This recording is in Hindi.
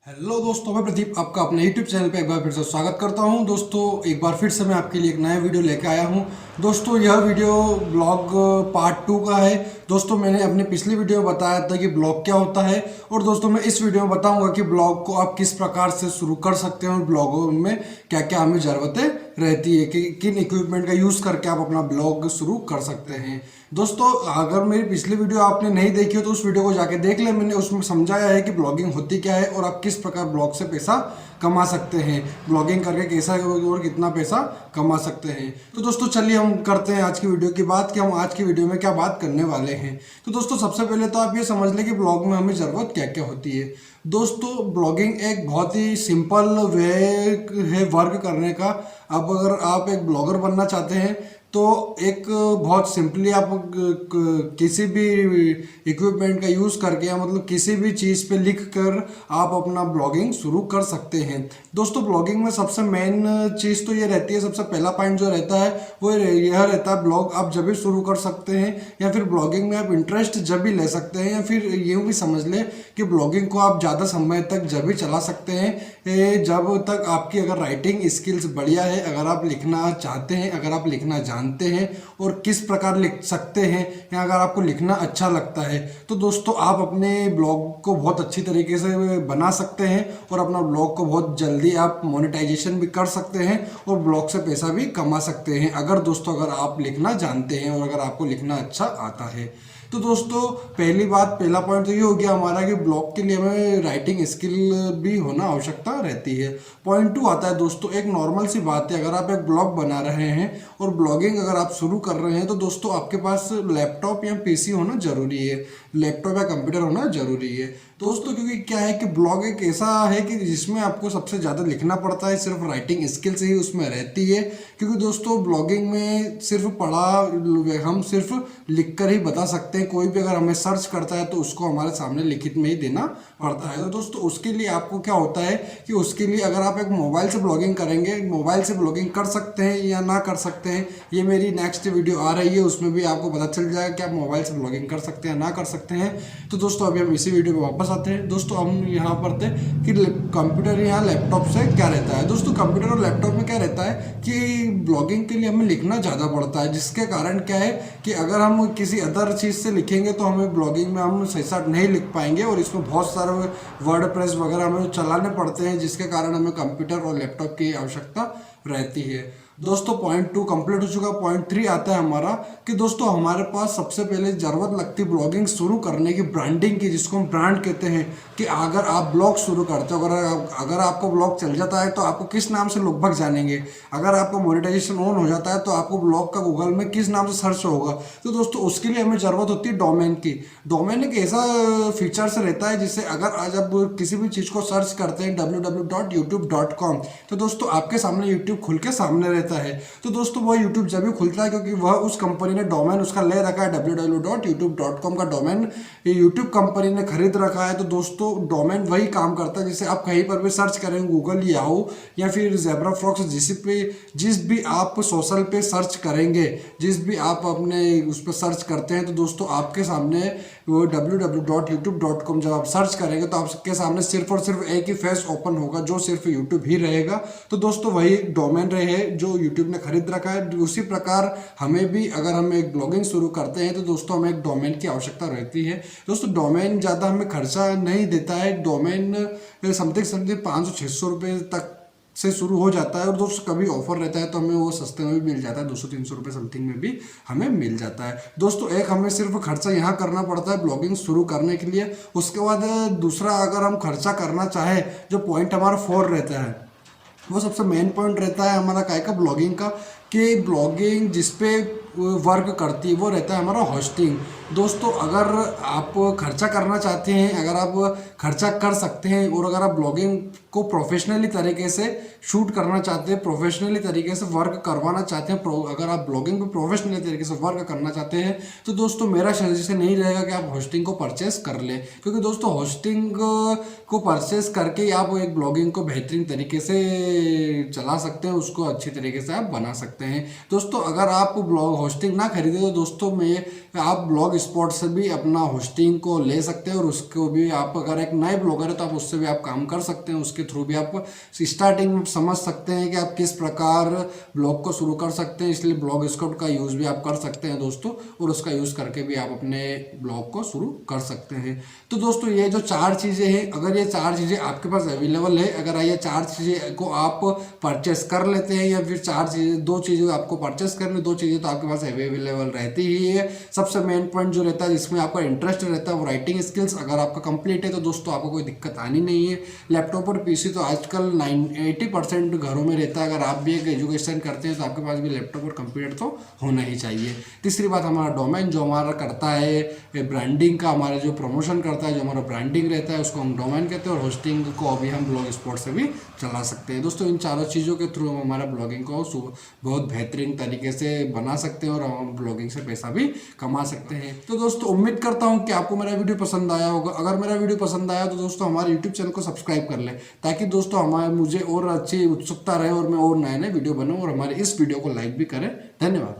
हेलो दोस्तों, मैं प्रदीप आपका अपने यूट्यूब चैनल पे एक बार फिर से स्वागत करता हूं। दोस्तों एक बार फिर से मैं आपके लिए एक नया वीडियो लेके आया हूं। दोस्तों यह वीडियो ब्लॉग पार्ट 2 का है। दोस्तों मैंने अपने पिछली वीडियो में बताया था कि ब्लॉग क्या होता है, और दोस्तों मैं इस वीडियो में बताऊंगा कि ब्लॉग को आप किस प्रकार से शुरू कर सकते हैं और ब्लॉगों में क्या क्या हमें ज़रूरतें रहती है, कि किन इक्विपमेंट का यूज़ करके आप अपना ब्लॉग शुरू कर सकते हैं। दोस्तों अगर मेरी पिछली वीडियो आपने नहीं देखी हो तो उस वीडियो को जाके देख लें। मैंने उसमें समझाया है कि ब्लॉगिंग होती क्या है और आप किस प्रकार ब्लॉग से पैसा कमा सकते हैं, ब्लॉगिंग करके कैसा और कितना पैसा कमा सकते हैं। तो दोस्तों चलिए हम करते हैं आज की वीडियो की बात कि हम आज की वीडियो में क्या बात करने वाले हैं। तो दोस्तों सबसे पहले तो आप ये समझ लें कि ब्लॉग में हमें ज़रूरत क्या क्या होती है। दोस्तों ब्लॉगिंग एक बहुत ही सिंपल वे है वर्क करने का। अब अगर आप एक ब्लॉगर बनना चाहते हैं तो एक बहुत सिंपली आप किसी भी इक्विपमेंट का यूज़ करके या मतलब किसी भी चीज़ पे लिख कर आप अपना ब्लॉगिंग शुरू कर सकते हैं। दोस्तों ब्लॉगिंग में सबसे मेन चीज़ तो ये रहती है, सबसे पहला पॉइंट जो रहता है वो यह रहता है, ब्लॉग आप जब भी शुरू कर सकते हैं या फिर ब्लॉगिंग में आप इंटरेस्ट जब भी ले सकते हैं, या फिर यूँ भी समझ लें कि ब्लॉगिंग को आप ज़्यादा समय तक जब भी चला सकते हैं जब तक आपकी अगर राइटिंग स्किल्स बढ़िया है, अगर आप लिखना चाहते हैं, अगर आप लिखना जानते हैं और किस प्रकार लिख सकते हैं, या अगर आपको लिखना अच्छा लगता है तो दोस्तों आप अपने ब्लॉग को बहुत अच्छी तरीके से बना सकते हैं और अपना ब्लॉग को बहुत जल्दी आप मोनेटाइजेशन भी कर सकते हैं और ब्लॉग से पैसा भी कमा सकते हैं, अगर दोस्तों अगर आप लिखना जानते हैं और अगर आपको लिखना अच्छा आता है। तो दोस्तों पहला पॉइंट तो ये हो गया हमारा कि ब्लॉग के लिए हमें राइटिंग स्किल भी होना आवश्यकता रहती है। पॉइंट 2 आता है दोस्तों, एक नॉर्मल सी बात है, अगर आप एक ब्लॉग बना रहे हैं और ब्लॉगिंग अगर आप शुरू कर रहे हैं तो दोस्तों आपके पास लैपटॉप या पीसी होना जरूरी है, लैपटॉप या कंप्यूटर होना जरूरी है दोस्तों। क्योंकि क्या है कि ब्लॉग एक ऐसा है कि जिसमें आपको सबसे ज़्यादा लिखना पड़ता है, सिर्फ राइटिंग स्किल्स ही उसमें रहती है। क्योंकि दोस्तों ब्लॉगिंग में सिर्फ हम सिर्फ लिख कर ही बता सकते हैं, कोई भी अगर हमें सर्च करता है तो उसको हमारे सामने लिखित में ही देना पड़ता है। तो दोस्तों उसके लिए आपको क्या होता है कि उसके लिए अगर आप एक मोबाइल से ब्लॉगिंग करेंगे, मोबाइल से ब्लॉगिंग कर सकते हैं या ना कर सकते हैं, ये मेरी नेक्स्ट वीडियो आ रही है, उसमें भी आपको पता चल जाएगा कि आप मोबाइल से ब्लॉगिंग कर सकते हैं ना कर सकते हैं। तो दोस्तों अभी हम इसी वीडियो पे वापस आते हैं। दोस्तों हम यहाँ पर थे कि कंप्यूटर या लैपटॉप से क्या रहता है। दोस्तों कंप्यूटर और लैपटॉप में क्या रहता है कि ब्लॉगिंग के लिए हमें लिखना ज़्यादा पड़ता है, जिसके कारण क्या है कि अगर हम किसी अदर चीज़ से लिखेंगे तो हमें ब्लॉगिंग में हम सही साथ नहीं लिख पाएंगे और इसमें बहुत सारे वर्डप्रेस वगैरह हमें चलाने पड़ते हैं, जिसके कारण हमें कंप्यूटर और लैपटॉप की आवश्यकता रहती है। दोस्तों पॉइंट 2 कंप्लीट हो चुका। पॉइंट 3 आता है हमारा कि दोस्तों हमारे पास सबसे पहले ज़रूरत लगती है ब्लॉगिंग शुरू करने की ब्रांडिंग की, जिसको हम ब्रांड कहते हैं। कि अगर आप ब्लॉग शुरू करते हो, अगर आपको ब्लॉग चल जाता है तो आपको किस नाम से लोग भग जानेंगे, अगर आपको मोनेटाइजेशन ऑन हो जाता है तो आपको ब्लॉग का गूगल में किस नाम से सर्च होगा। तो दोस्तों उसके लिए हमें ज़रूरत होती है डोमेन की। डोमेन एक ऐसा फीचर्स रहता है जिससे अगर आज आप किसी भी चीज़ को सर्च करते हैं www.youtube.com, तो दोस्तों आपके सामने यूट्यूब खुल के सामने रहता है। तो दोस्तों वह यूट्यूब जब भी खुलता है क्योंकि वह उस कंपनी ने डोमेन उसका ले रखा है, www.youtube.com का डोमेन यूट्यूब कंपनी ने खरीद रखा है। तो दोस्तों डोमेन वही काम करता है, जैसे आप कहीं पर भी सर्च करेंगे गूगल याहू या फिर ज़ेब्रा फ्रॉक्स, जिस भी आप सोशल पे सर्च करेंगे, जिस भी आप अपने उस पर सर्च करते हैं, तो दोस्तों आपके सामने वो www.youtube.com जब आप सर्च करेंगे तो आपके सामने सिर्फ और सिर्फ एक ही फेस ओपन होगा जो सिर्फ यूट्यूब ही रहेगा। तो दोस्तों वही डोमेन रहे जो यूट्यूब ने खरीद रखा है। उसी प्रकार हमें भी अगर हम एक ब्लॉगिंग शुरू करते हैं तो दोस्तों हमें एक डोमेन की आवश्यकता रहती है। दोस्तों डोमेन ज़्यादा हमें खर्चा नहीं देता है, डोमेन समथिंग 500-600 रुपये तक से शुरू हो जाता है, और दोस्तों कभी ऑफर रहता है तो हमें वो सस्ते में भी मिल जाता है, 200-300 रुपये समथिंग में भी हमें मिल जाता है। दोस्तों एक हमें सिर्फ खर्चा यहाँ करना पड़ता है ब्लॉगिंग शुरू करने के लिए। उसके बाद दूसरा अगर हम खर्चा करना चाहें, जो पॉइंट हमारा 4 रहता है, वो सबसे मेन पॉइंट रहता है हमारा काय का ब्लॉगिंग का, कि ब्लॉगिंग जिस पे वर्क करती है वो रहता है हमारा होस्टिंग। दोस्तों अगर आप खर्चा करना चाहते हैं, अगर आप खर्चा कर सकते हैं और अगर आप ब्लॉगिंग को प्रोफेशनली तरीके से शूट करना चाहते हैं, प्रोफेशनली तरीके से वर्क करवाना चाहते हैं, अगर आप ब्लॉगिंग को प्रोफेशनली तरीके से वर्क करना चाहते हैं तो दोस्तों मेरा सजेशन यही रहेगा कि आप होस्टिंग को परचेस कर लें। क्योंकि दोस्तों होस्टिंग को परचेस करके ही आप एक ब्लॉगिंग को बेहतरीन तरीके से चला सकते हैं, उसको अच्छी तरीके से आप बना सकते हैं। दोस्तों अगर आप ब्लॉग होस्टिंग ना खरीदे तो दोस्तों मैं आप ब्लॉग स्पॉट से भी अपना होस्टिंग को ले सकते हैं और उसको भी आप अगर एक नए ब्लॉगर है तो आप उससे भी आप काम कर सकते हैं। उसके थ्रू भी आप स्टार्टिंग में समझ सकते हैं कि आप किस प्रकार ब्लॉग को शुरू कर सकते हैं। इसलिए ब्लॉग स्क्रिप्ट का यूज़ भी आप कर सकते हैं दोस्तों, और उसका यूज़ करके भी आप अपने ब्लॉग को शुरू कर सकते हैं। तो दोस्तों ये जो 4 चीज़ें हैं, अगर ये 4 चीज़ें आपके पास अवेलेबल है, अगर ये 4 चीज़ें को आप परचेस कर लेते हैं या फिर 4 चीज़ें 2 चीज़ें आपको परचेस करनी, 2 चीज़ें तो आपके पास अवेलेबल रहती ही है। सबसे मेन पॉइंट जो रहता है जिसमें आपका इंटरेस्ट रहता है वो राइटिंग स्किल्स अगर आपका कंप्लीट है तो दोस्तों आपको कोई दिक्कत आनी नहीं है। लैपटॉप और पीसी तो आजकल 80% घरों में रहता है। अगर आप भी एक एजुकेशन करते हैं तो आपके पास भी लैपटॉप और कंप्यूटर तो होना ही चाहिए। तीसरी बात, हमारा डोमेन जो हमारा करता है ब्रांडिंग का, हमारा जो प्रमोशन करता है, जो हमारा ब्रांडिंग रहता है उसको हम डोमेन कहते हैं, और होस्टिंग को अभी हम ब्लॉग स्पॉट से भी चला सकते हैं। दोस्तों इन चारों चीज़ों के थ्रू हम हमारा ब्लॉगिंग को बहुत बेहतरीन तरीके से बना सकते हैं और हम ब्लॉगिंग से पैसा भी कमा सकते हैं। तो दोस्तों उम्मीद करता हूँ कि आपको मेरा वीडियो पसंद आया होगा। अगर मेरा वीडियो पसंद आया तो दोस्तों हमारे यूट्यूब चैनल को सब्सक्राइब कर लें, ताकि दोस्तों हमारे मुझे और अच्छी उत्सुकता रहे और मैं और नए नए वीडियो बनाऊँ, और हमारे इस वीडियो को लाइक भी करें। धन्यवाद।